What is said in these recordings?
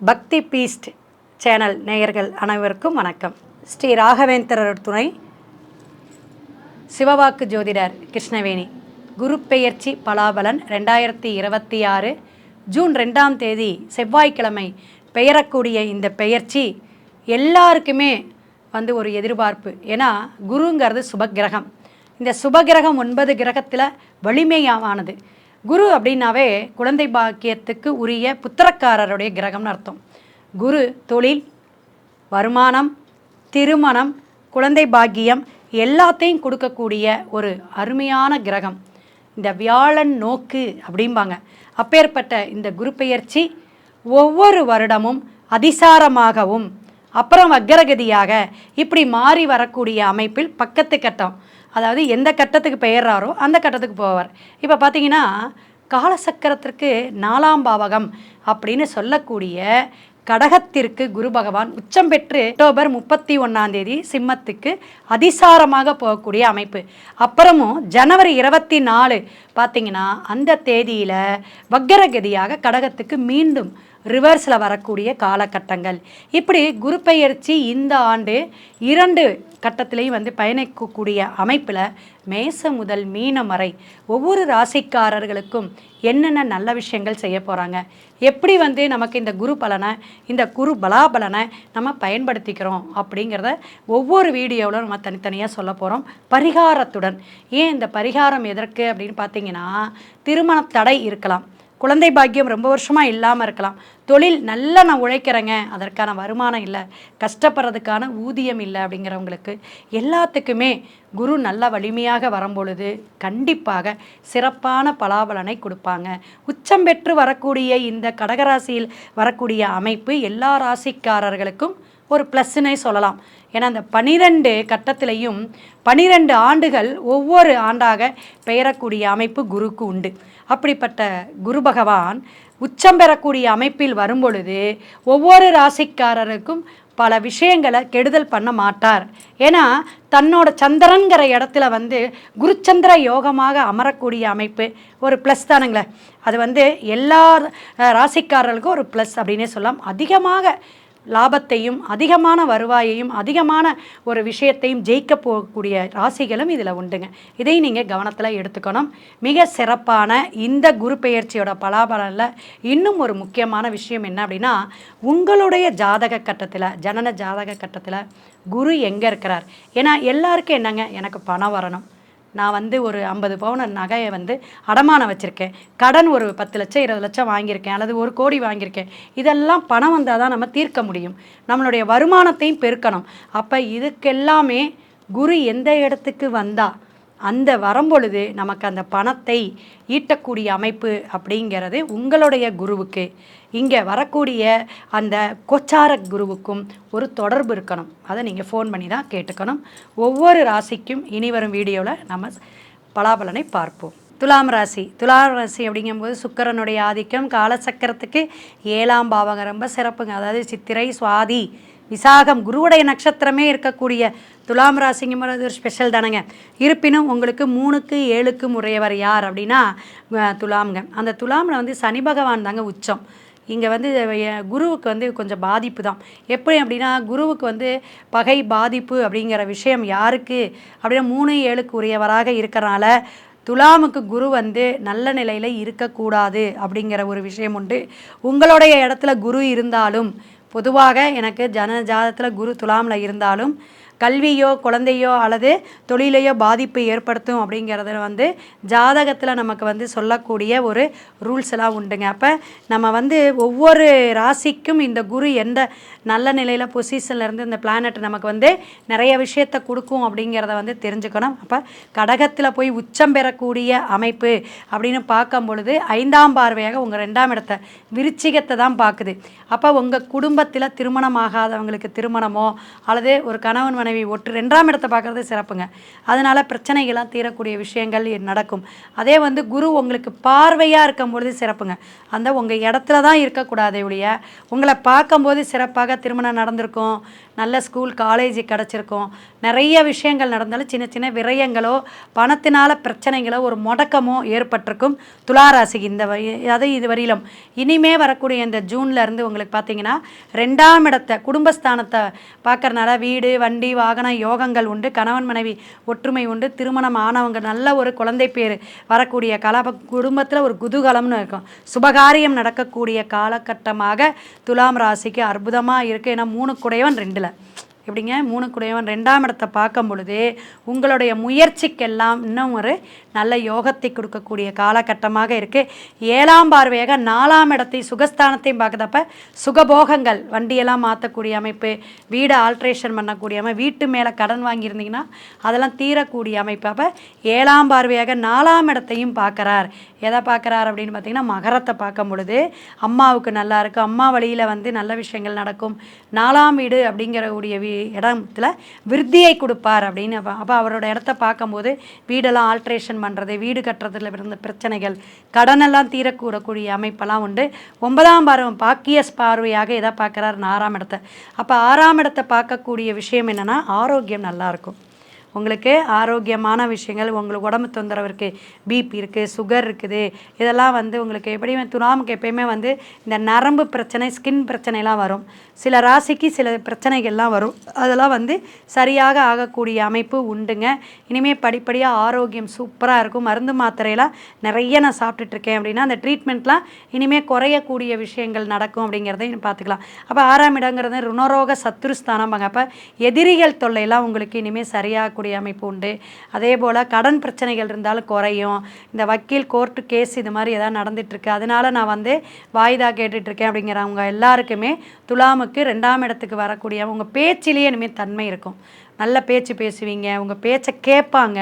பக்தி Beast channel நேயர்கள் அனைவருக்கும் வணக்கம். ஸ்ரீ ராகவேந்திரர் துணை சிவவாக்கு ஜோதிடர் கிருஷ்ணவேணி. குரு பெயர்ச்சி பலாபலன் 2026 ஜூன் 2ஆம் தேதி செவ்வாய்க்கிழமை பெயரக்கூடிய இந்த பெயர்ச்சி எல்லாருக்குமே ஒரு எதிர்பார்ப்பு. ஏன்னா குருங்கிறது சுபகிரகம். இந்த சுபகிரகம் 9 கிரகத்தில் வலிமையானது. குரு அப்படின்னாவே குழந்தை பாக்கியத்துக்கு உரிய புத்திரக்காரருடைய கிரகம்னு அர்த்தம். குரு தொழில், வருமானம், திருமணம், குழந்தை பாக்கியம் எல்லாத்தையும் கொடுக்கக்கூடிய ஒரு அருமையான கிரகம். இந்த வியாழன் நோக்கு அப்படிம்பாங்க. அப்பேற்பட்ட இந்த குரு பெயர்ச்சி ஒவ்வொரு வருடமும் அதிசாரமாகவும் அப்புறம் வக்கரகதியாக இப்படி மாறி வரக்கூடிய அமைப்பில் பக்கத்து கட்டம், அதாவது எந்த கட்டத்துக்கு பெயர்றாரோ அந்த கட்டத்துக்கு போவார். இப்போ பார்த்தீங்கன்னா காலசக்கரத்திற்கு 4ஆம் பாவகம் அப்படின்னு சொல்லக்கூடிய கடகத்திற்கு குரு பகவான் உச்சம் பெற்று அக்டோபர் 31ஆம் தேதி சிம்மத்துக்கு அதிசாரமாக போகக்கூடிய அமைப்பு. அப்புறமும் ஜனவரி 24 பார்த்தீங்கன்னா அந்த தேதியில் வக்கரகதியாக கடகத்துக்கு மீண்டும் ரிவர்ஸில் வரக்கூடிய காலகட்டங்கள். இப்படி குரு பெயர்ச்சி இந்த ஆண்டு 2 கட்டத்திலையும் பயணிக்கக்கூடிய அமைப்பில் மேசம் முதல் மீனம் வரை ஒவ்வொரு ராசிக்காரர்களுக்கும் என்னென்ன நல்ல விஷயங்கள் செய்ய போகிறாங்க, எப்படி நமக்கு இந்த குரு பலனை, இந்த குரு பலாபலனை நம்ம பயன்படுத்திக்கிறோம் அப்படிங்கிறத ஒவ்வொரு வீடியோவிலும் நம்ம தனித்தனியாக சொல்ல போகிறோம் பரிகாரத்துடன். ஏன் இந்த பரிகாரம் எதற்கு அப்படின்னு பார்த்தீங்கன்னா, திருமண தடை இருக்கலாம், குழந்தை பாக்கியம் ரொம்ப வருஷமாக இல்லாமல் இருக்கலாம், தொழில் நல்லா நான் உழைக்கிறேங்க அதற்கான வருமானம் இல்லை, கஷ்டப்படுறதுக்கான ஊதியம் இல்லை அப்படிங்கிறவங்களுக்கு எல்லாத்துக்குமே குரு நல்ல வலிமையாக வரும்பொழுது கண்டிப்பாக சிறப்பான பலாபலனை கொடுப்பாங்க. உச்சம் பெற்று வரக்கூடிய இந்த கடகராசியில் வரக்கூடிய அமைப்பு எல்லா ராசிக்காரர்களுக்கும் ஒரு ப்ளஸ்ஸுன்னே சொல்லலாம். ஏன்னா அந்த 12 கட்டத்திலையும் 12 ஆண்டுகள் ஒவ்வொரு ஆண்டாக பெயரக்கூடிய அமைப்பு குருக்கு உண்டு. அப்படிப்பட்ட குரு பகவான் உச்சம் பெறக்கூடிய அமைப்பில் வரும்பொழுது ஒவ்வொரு ராசிக்காரருக்கும் பல விஷயங்களை கெடுதல் பண்ண மாட்டார். ஏன்னா தன்னோட சந்திரன்கிற இடத்துல குருச்சந்திர யோகமாக அமரக்கூடிய அமைப்பு ஒரு ப்ளஸ் தானுங்களே. அது எல்லா ராசிக்காரர்களுக்கும் ஒரு ப்ளஸ் அப்படின்னே சொல்லலாம். அதிகமாக லாபத்தையும் அதிகமான வருவாயையும் அதிகமான ஒரு விஷயத்தையும் ஜெயிக்க போகக்கூடிய ராசிகளும் இதில் உண்டுங்க. இதை நீங்கள் கவனத்தில் எடுத்துக்கணும். மிக சிறப்பான இந்த குரு பெயர்ச்சியோட பலாபலனில் இன்னும் ஒரு முக்கியமான விஷயம் என்ன அப்படின்னா, உங்களுடைய ஜாதக கட்டத்தில், ஜனன ஜாதக கட்டத்தில் குரு எங்கே இருக்கிறார். ஏன்னா எல்லாருக்கும் என்னங்க, எனக்கு பணம் வரணும், நான் ஒரு 50 பவுன் நகையை அடமானம் வச்சுருக்கேன், கடன் ஒரு 10 லட்சம் 20 லட்சம் வாங்கியிருக்கேன், அல்லது 1 கோடி வாங்கியிருக்கேன், இதெல்லாம் பணம் வந்தால் தான் நம்ம தீர்க்க முடியும், நம்மளுடைய வருமானத்தையும் பெருக்கணும். அப்போ இதுக்கெல்லாமே குரு எந்த இடத்துக்கு வந்தால் அந்த வரும்பொழுது நமக்கு அந்த பணத்தை ஈட்டக்கூடிய அமைப்பு அப்படிங்கிறது உங்களுடைய குருவுக்கு, இங்கே வரக்கூடிய அந்த கோச்சார குருவுக்கும் ஒரு தொடர்பு இருக்கணும். அதை நீங்கள் ஃபோன் பண்ணி தான் கேட்டுக்கணும். ஒவ்வொரு ராசிக்கும் இனி வரும் வீடியோவில் நம்ம பலாபலனை பார்ப்போம். துலாம் ராசி அப்படிங்கும்போது சுக்கிரனுடைய ஆதிக்கம், காலசக்கரத்துக்கு 7ஆம் பாவகம் ரொம்ப சிறப்புங்க. அதாவது சித்திரை, சுவாதி, விசாகம் குருவுடைய நட்சத்திரமே இருக்கக்கூடிய துலாம் ராசிங்கும்போது ஒரு ஸ்பெஷல் தானேங்க. இருப்பினும் உங்களுக்கு 3க்கு 7க்கு உடையவர் யார் அப்படின்னா துலாம்ங்க. அந்த துலாமில் சனி பகவான் தாங்க உச்சம். இங்கே குருவுக்கு கொஞ்சம் பாதிப்பு தான். எப்படி அப்படின்னா, குருவுக்கு பகை பாதிப்பு அப்படிங்கிற விஷயம் யாருக்கு அப்படின்னா 3, 7க்கு உரியவராக இருக்கிறனால துலாமுக்கு குரு நல்ல நிலையில் இருக்கக்கூடாது அப்படிங்கிற ஒரு விஷயம் உண்டு. உங்களுடைய இடத்துல குரு இருந்தாலும், பொதுவாக எனக்கு ஜன ஜாதகத்தில் குரு துலாமில் இருந்தாலும் கல்வியோ குழந்தையோ அல்லது தொழிலையோ பாதிப்பு ஏற்படுத்தும் அப்படிங்கிறத ஜாதகத்தில் நமக்கு சொல்லக்கூடிய ஒரு ரூல்ஸ் எல்லாம் உண்டுங்க. அப்போ நம்ம ஒவ்வொரு ராசிக்கும் இந்த குரு எந்த நல்ல நிலையில் பொசிஷன்லேருந்து இந்த பிளானட் நமக்கு நிறைய விஷயத்தை கொடுக்கும் அப்படிங்கிறத தெரிஞ்சுக்கணும். அப்போ கடகத்தில் போய் உச்சம் பெறக்கூடிய அமைப்பு அப்படின்னு பார்க்கும் பொழுது 5ஆம் பார்வையாக உங்கள் 2ஆம் இடத்தை விருச்சிகத்தை தான் பார்க்குது. அப்போ உங்கள் குடும்பத்தில் திருமணம் ஆகாதவங்களுக்கு திருமணமோ அல்லது ஒரு கணவன் மனைவி ஒற்று 2ஆம் இடத்தை பார்க்குறது சிறப்புங்க. அதனால் பிரச்சனைகள்லாம் தீரக்கூடிய விஷயங்கள் நடக்கும். அதே வந்து குரு உங்களுக்கு பார்வையாக இருக்கும் பொழுது சிறப்புங்க. அந்த உங்கள் இடத்துல தான் இருக்கக்கூடாதே ஒழிய உங்களை பார்க்கும்போது சிறப்பாக திருமணம் நடந்திருக்கும், நல்ல ஸ்கூல் காலேஜ் கிடச்சிருக்கும், நிறைய விஷயங்கள் நடந்தாலும் சின்ன சின்ன விரயங்களோ பணத்தினால பிரச்சனைகளோ ஒரு முடக்கமோ ஏற்பட்டிருக்கும் துளாராசிக்கு. அது இது வரையிலும் இனிமே வரக்கூடிய இந்த ஜூன்லேருந்து உங்களுக்கு பார்த்தீங்கன்னா 2ஆம் இடத்தை குடும்பஸ்தானத்தை பார்க்கறனால வீடு வண்டி வாகனம் யோகங்கள் உண்டு, கணவன் மனைவி ஒற்றுமை உண்டு, திருமணம் ஆனவங்க நல்ல ஒரு குழந்தை பேர் வரக்கூடிய குடும்பத்தில் ஒரு குதூகலம்னு இருக்கும், சுபகாரியம் நடக்கக்கூடிய காலகட்டமாக துலாம் ராசிக்கு அற்புதமாக இருக்குது. ஏன்னா 3 குடையவன் 2ல் எப்படிங்க 3 குடையவன் 2ஆம் இடத்தை பார்க்கும் பொழுது உங்களுடைய முயற்சிக்கெல்லாம் இன்னும் ஒரு நல்ல யோகத்தை கொடுக்கக்கூடிய காலகட்டமாக இருக்குது. 7ஆம் பார்வையாக 4ஆம் இடத்தை சுகஸ்தானத்தையும் பார்க்குறப்ப சுகபோகங்கள், வண்டியெல்லாம் மாற்றக்கூடிய அமைப்பு, வீடை ஆல்ட்ரேஷன் பண்ணக்கூடிய அமைப்பு, வீட்டு மேலே கடன் வாங்கியிருந்தீங்கன்னா அதெல்லாம் தீரக்கூடிய அமைப்பு. அப்போ 7ஆம் பார்வையாக 4ஆம் இடத்தையும் பார்க்குறார். எதை பார்க்குறார் அப்படின்னு பார்த்தீங்கன்னா மகரத்தை பார்க்கும் பொழுது அம்மாவுக்கு நல்லா இருக்கும், அம்மா வழியில் வந்து நல்ல விஷயங்கள் நடக்கும். 4ஆம் வீடு அப்படிங்கிறக்கூடிய இடத்துல விருத்தியை கொடுப்பார் அப்படின்னு. அப்போ அவரோட இடத்த பார்க்கும்போது வீடெல்லாம் ஆல்ட்ரேஷன் பண்ணுறது, வீடு கட்டுறதுல இருந்த பிரச்சனைகள், கடனெல்லாம் தீரக்கூடக்கூடிய அமைப்பெல்லாம் உண்டு. 9ஆம் பாக்கிய பார்வையாக எதை பார்க்குறார் 6ஆம் இடத்தை. அப்போ 6ஆம் இடத்தை பார்க்கக்கூடிய விஷயம் என்னென்னா ஆரோக்கியம் நல்லாயிருக்கும். உங்களுக்கு ஆரோக்கியமான விஷயங்கள், உங்களுக்கு உடம்பு தொந்தரவு இருக்குது, பிபி இருக்குது, சுகர் இருக்குது, இதெல்லாம் வந்து உங்களுக்கு எப்படியுமே துலாமுக்கு எப்பயுமே வந்து இந்த நரம்பு பிரச்சனை, ஸ்கின் பிரச்சனைலாம் வரும். சில ராசிக்கு சில பிரச்சனைகள்லாம் வரும், அதெல்லாம் வந்து சரியாக ஆகக்கூடிய அமைப்பு உண்டுங்க. இனிமேல் படிப்படியாக ஆரோக்கியம் சூப்பராக இருக்கும். மருந்து மாத்திரையெல்லாம் நிறைய நான் சாப்பிட்டுட்ருக்கேன் அப்படின்னா அந்த ட்ரீட்மெண்ட்லாம் இனிமேல் குறையக்கூடிய விஷயங்கள் நடக்கும் அப்படிங்கிறதையும் பார்த்துக்கலாம். அப்போ 6ஆம் இடங்கிறது ருணரோக சத்துருஸ்தானம்பாங்க. அப்போ எதிரிகள் தொல்லையெல்லாம் உங்களுக்கு இனிமேல் சரியாக அமைப்பு உண்டு. அதே போல் கடன் பிரச்சனைகள் இருந்தாலும் குறையும். இந்த வக்கீல் கோர்ட்டு கேஸ் இது மாதிரி எதாவது நடந்துட்டுருக்கு, அதனால நான் வந்து வாய்தா கேட்டுட்ருக்கேன் அப்படிங்கிறவங்க எல்லாருக்குமே துலாமுக்கு 2ஆம் இடத்துக்கு வரக்கூடிய உங்கள் பேச்சிலேயே இனிமேல் தன்மை இருக்கும். நல்ல பேச்சு பேசுவீங்க, உங்கள் பேச்சை கேட்பாங்க,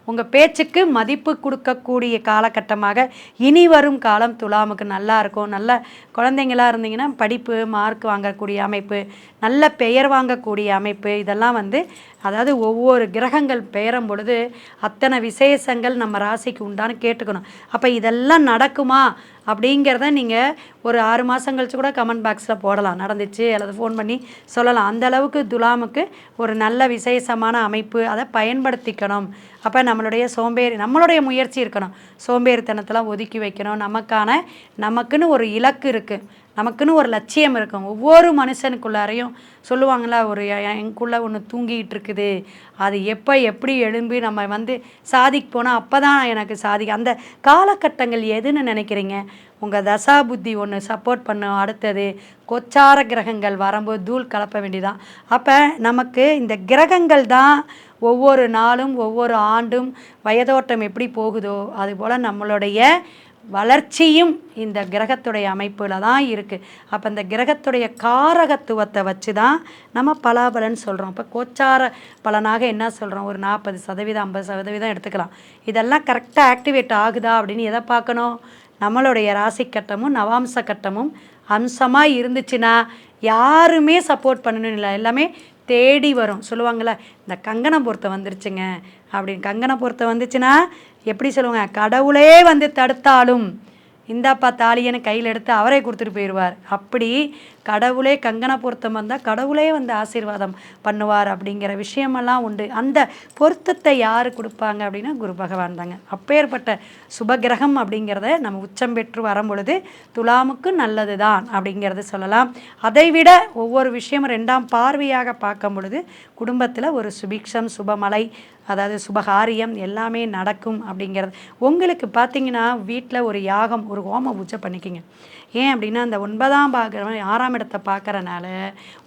உங்கள் பேச்சுக்கு மதிப்பு கொடுக்கக்கூடிய காலகட்டமாக இனி வரும் காலம் துலாமுக்கு நல்லா இருக்கும். நல்ல குழந்தைங்களாக இருந்தீங்கன்னா படிப்பு மார்க் வாங்கக்கூடிய அமைப்பு, நல்ல பெயர் வாங்கக்கூடிய அமைப்பு, இதெல்லாம் வந்து அதாவது ஒவ்வொரு கிரகங்கள் பெயரும் பொழுது அத்தனை விசேஷங்கள் நம்ம ராசிக்கு உண்டான்னு கேட்டுக்கணும். அப்போ இதெல்லாம் நடக்குமா அப்படிங்கிறத நீங்கள் ஒரு 6 மாதம் கழிச்சு கூட கமெண்ட் பாக்ஸில் போடலாம், நடந்துச்சு அல்லது ஃபோன் பண்ணி சொல்லலாம். அந்த அளவுக்கு துலாமுக்கு ஒரு நல்ல விசேஷமான அமைப்பு, அதை பயன்படுத்திக்கணும். அப்போ நம்மளுடைய முயற்சி இருக்கணும், சோம்பேறித்தனத்தெல்லாம் ஒதுக்கி வைக்கணும். நமக்குன்னு ஒரு இலக்கு இருக்குது, நமக்குன்னு ஒரு லட்சியம் இருக்கும். ஒவ்வொரு மனுஷனுக்குள்ளாரையும் சொல்லுவாங்களா, ஒரு எனக்குள்ளே ஒன்று தூங்கிட்டு இருக்குது, அது எப்படி எழும்பி நம்ம வந்து சாதிக்கு போனால் அப்போ தான் எனக்கு அந்த காலகட்டங்கள் எதுன்னு நினைக்கிறீங்க? உங்கள் தசா புத்தி ஒன்று சப்போர்ட் பண்ணும். அடுத்தது கொச்சார கிரகங்கள் வரும்போது தூள் கலப்ப வேண்டியதான். அப்போ நமக்கு இந்த கிரகங்கள் தான் ஒவ்வொரு நாளும் ஒவ்வொரு ஆண்டும் வயதோட்டம் எப்படி போகுதோ அதுபோல் நம்மளுடைய வளர்ச்சியும் இந்த கிரகத்துடைய அமைப்பில் தான் இருக்குது. அப்போ இந்த கிரகத்துடைய காரகத்துவத்தை வச்சு தான் நம்ம பலாபலன் சொல்கிறோம். இப்போ கோச்சார பலனாக என்ன சொல்கிறோம், ஒரு 40%, 50% எடுத்துக்கலாம். இதெல்லாம் கரெக்டாக ஆக்டிவேட் ஆகுதா அப்படின்னு எதை பார்க்கணும்? நம்மளுடைய ராசி கட்டமும் நவாம்ச கட்டமும் அம்சமாக இருந்துச்சுன்னா யாருமே சப்போர்ட் பண்ணணும் இல்லை, எல்லாமே தேடி வரும். சொல்லுவாங்கள்ல, இந்த கங்கண பொருத்தம் வந்துருச்சுங்க அப்படின்னு. கங்கண பொருத்தம் வந்துச்சுன்னா எப்படி சொல்லுவாங்க, கடவுளே வந்து தடுத்தாலும் இந்தாப்பா தாலியன்னு கையில் எடுத்து அவரே கொடுத்துட்டு போயிடுவார். அப்படி கடவுளே கங்கண பொருத்தம் வந்தால் கடவுளே வந்து ஆசீர்வாதம் பண்ணுவார் அப்படிங்கிற விஷயமெல்லாம் உண்டு. அந்த பொருத்தத்தை யார் கொடுப்பாங்க அப்படின்னா குரு பகவான் தாங்க. அப்பேற்பட்ட சுபகிரகம் அப்படிங்கிறத நம்ம உச்சம் பெற்று வரும் பொழுது துலாமுக்கு நல்லது தான் அப்படிங்கிறது சொல்லலாம். அதைவிட ஒவ்வொரு விஷயமும் 2ஆம் பார்வையாக பார்க்கும் பொழுது குடும்பத்தில் ஒரு சுபிக்ஷம், சுபமலை, அதாவது சுபகாரியம் எல்லாமே நடக்கும் அப்படிங்கிறது. உங்களுக்கு பார்த்தீங்கன்னா வீட்டில் ஒரு யாகம், ஒரு ஹோம பூஜை பண்ணிக்கிங்க. ஏன் அப்படின்னா அந்த 9ஆம் பாகம் 6ஆம் இடத்தை பார்க்குறனால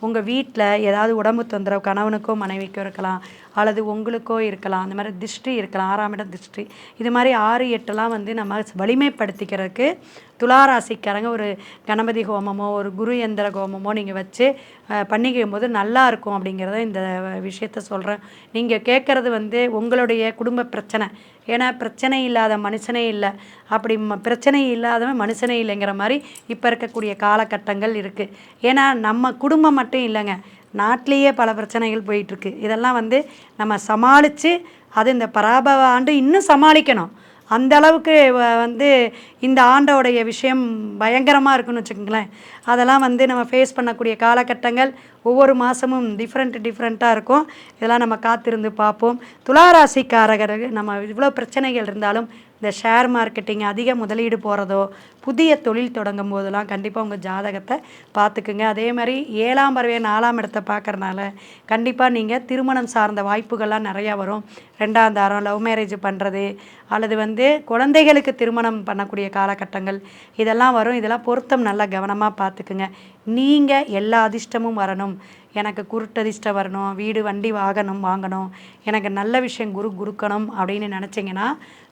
உங்கள் வீட்டில் ஏதாவது உடம்பு தொந்தரவு கணவனுக்கோ மனைவிக்கோ இருக்கலாம், அல்லது உங்களுக்கோ இருக்கலாம், அந்த மாதிரி திருஷ்டி இருக்கலாம், 6ஆம் இடம் திருஷ்டி, இது மாதிரி 6, 8 வந்து நம்ம வலிமைப்படுத்திக்கிறதுக்கு துளாராசிக்காரங்க ஒரு கணபதி ஹோமமோ ஒரு குரு எந்திர ஹோமமோ நீங்கள் வச்சு பண்ணிக்கும் போது நல்லாயிருக்கும் அப்படிங்கிறத இந்த விஷயத்த சொல்கிறேன். நீங்கள் கேட்குறது வந்து உங்களுடைய குடும்ப பிரச்சனை. ஏன்னா பிரச்சனை இல்லாத மனுஷனே இல்லை, அப்படி பிரச்சனை இல்லாதவன் மனுஷனே இல்லைங்கிற மாதிரி இப்போ இருக்கக்கூடிய காலகட்டங்கள் இருக்குது. ஏன்னா நம்ம குடும்பம் மட்டும் இல்லைங்க, நாட்டிலேயே பல பிரச்சனைகள் போயிட்டுருக்கு. இதெல்லாம் வந்து நம்ம சமாளித்து அது இந்த பராபவ ஆண்டு இன்னும் சமாளிக்கணும். அந்த அளவுக்கு வந்து இந்த ஆண்டோடைய விஷயம் பயங்கரமாக இருக்குன்னு வச்சுக்கோங்களேன். அதெல்லாம் வந்து நம்ம ஃபேஸ் பண்ணக்கூடிய காலகட்டங்கள் ஒவ்வொரு மாதமும் டிஃப்ரெண்ட்டாக இருக்கும். இதெல்லாம் நம்ம காத்திருந்து பார்ப்போம். துளாராசிக்காரர்கள் நம்ம இவ்வளோ பிரச்சனைகள் இருந்தாலும் இந்த ஷேர் மார்க்கெட்டிங் அதிக முதலீடு போகிறதோ, புதிய தொழில் தொடங்கும் போதெல்லாம் கண்டிப்பாக உங்கள் ஜாதகத்தை பார்த்துக்குங்க. அதே மாதிரி 7ஆம் பார்வையை 4ஆம் இடத்தை பார்க்குறனால கண்டிப்பாக நீங்கள் திருமணம் சார்ந்த வாய்ப்புகள்லாம் நிறையா வரும். 2ஆம் தாரம், லவ் மேரேஜ் பண்ணுறது, அல்லது வந்து குழந்தைகளுக்கு திருமணம் பண்ணக்கூடிய காலகட்டங்கள் இதெல்லாம் வரும். இதெல்லாம் பொருத்தம் நல்லா கவனமாக பார்த்துக்குங்க. நீங்கள் எல்லா அதிர்ஷ்டமும் வரணும், எனக்கு குருட்டதிர்ஷ்டம் வரணும், வீடு வண்டி வாகனம் வாங்கணும், எனக்கு நல்ல விஷயம் குருக்கணும் அப்படின்னு நினச்சிங்கன்னா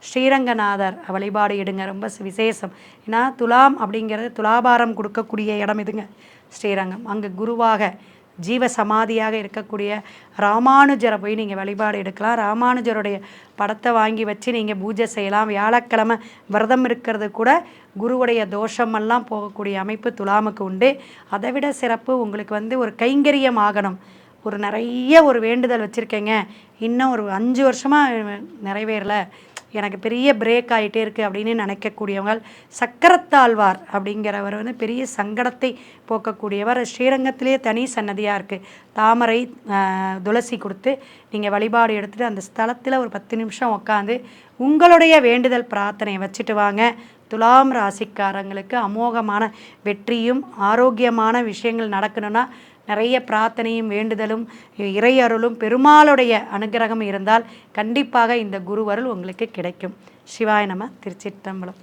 ஸ்ரீரங்கநாதர் வழிபாடு எடுங்க. ரொம்ப விசேஷம். ஏன்னா துலாம் அப்படிங்கிறது துலாபாரம் கொடுக்கக்கூடிய இடம் இதுங்க ஸ்ரீரங்கம். அங்கே குருவாக ஜீவ சமாதியாக இருக்கக்கூடிய ராமானுஜரை போய் நீங்கள் வழிபாடு எடுக்கலாம். ராமானுஜருடைய படத்தை வாங்கி வச்சு நீங்கள் பூஜை செய்யலாம். வியாழக்கிழமை விரதம் இருக்கிறது கூட குருவுடைய தோஷமெல்லாம் போகக்கூடிய அமைப்பு துலாமுக்கு உண்டு. அதை விட சிறப்பு, உங்களுக்கு வந்து ஒரு கைங்கரியம் ஆகணும், நிறைய ஒரு வேண்டுதல் வச்சுருக்கேங்க, இன்னும் ஒரு 5 வருஷமாக நிறைவேறலை, எனக்கு பெரிய பிரேக் ஆகிட்டே இருக்குது அப்படின்னு நினைக்கக்கூடியவங்க, சக்கரத்தாழ்வார் அப்படிங்கிறவர் வந்து பெரிய சங்கடத்தை போக்கக்கூடியவர். ஸ்ரீரங்கத்திலே தனி சன்னதியாக இருக்குது. தாமரை துளசி கொடுத்து நீங்கள் வழிபாடு எடுத்துகிட்டு அந்த ஸ்தலத்தில் ஒரு 10 நிமிஷம் உட்காந்து உங்களுடைய வேண்டுதல் பிரார்த்தனையை வச்சுட்டு வாங்க. துலாம் ராசிக்காரங்களுக்கு அமோகமான வெற்றியும் ஆரோக்கியமான விஷயங்கள் நடக்கணும்னா நிறைய பிரார்த்தனையும் வேண்டுதலும் இறையருளும் பெருமாளுடைய அனுகிரகம் இருந்தால் கண்டிப்பாக இந்த குருவருள் உங்களுக்கு கிடைக்கும். சிவாய நம. திருச்சிற்றம்பலம்.